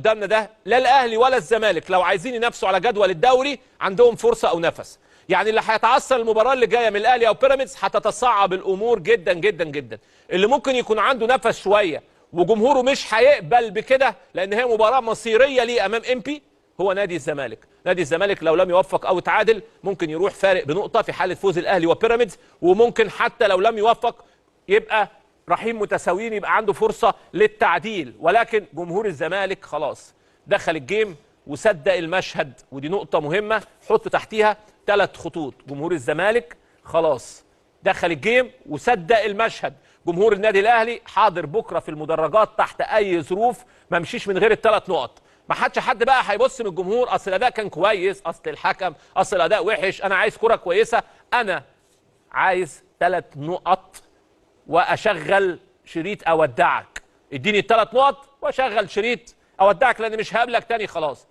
قدامنا ده لا الاهلي ولا الزمالك لو عايزين ينافسوا على جدول الدوري عندهم فرصه او نفس. يعني اللي هيتعثر المباراه اللي جايه من الاهلي او بيراميدز هتتصعب الامور جدا جدا جدا. اللي ممكن يكون عنده نفس شويه وجمهوره مش هيقبل بكده لان هي مباراه مصيريه ليه امام امبي هو نادي الزمالك. نادي الزمالك لو لم يوفق او تعادل ممكن يروح فارق بنقطه في حاله فوز الاهلي وبيراميدز، وممكن حتى لو لم يوفق يبقى رحيم متساويين يبقى عنده فرصه للتعديل. ولكن جمهور الزمالك خلاص دخل الجيم وصدق المشهد، ودي نقطه مهمه حط تحتيها 3 خطوط. جمهور الزمالك خلاص دخل الجيم وصدق المشهد. جمهور النادي الاهلي حاضر بكره في المدرجات تحت اي ظروف، ما مشيش من غير ال3 نقط. ما حد بقى هيبص من الجمهور اصل الاداء كان كويس، اصل الحكم، اصل الاداء وحش، انا عايز كره كويسه. انا عايز 3 نقط واشغل شريط اودعك. اديني ال3 نقط واشغل شريط اودعك لان مش هقابلك تاني خلاص.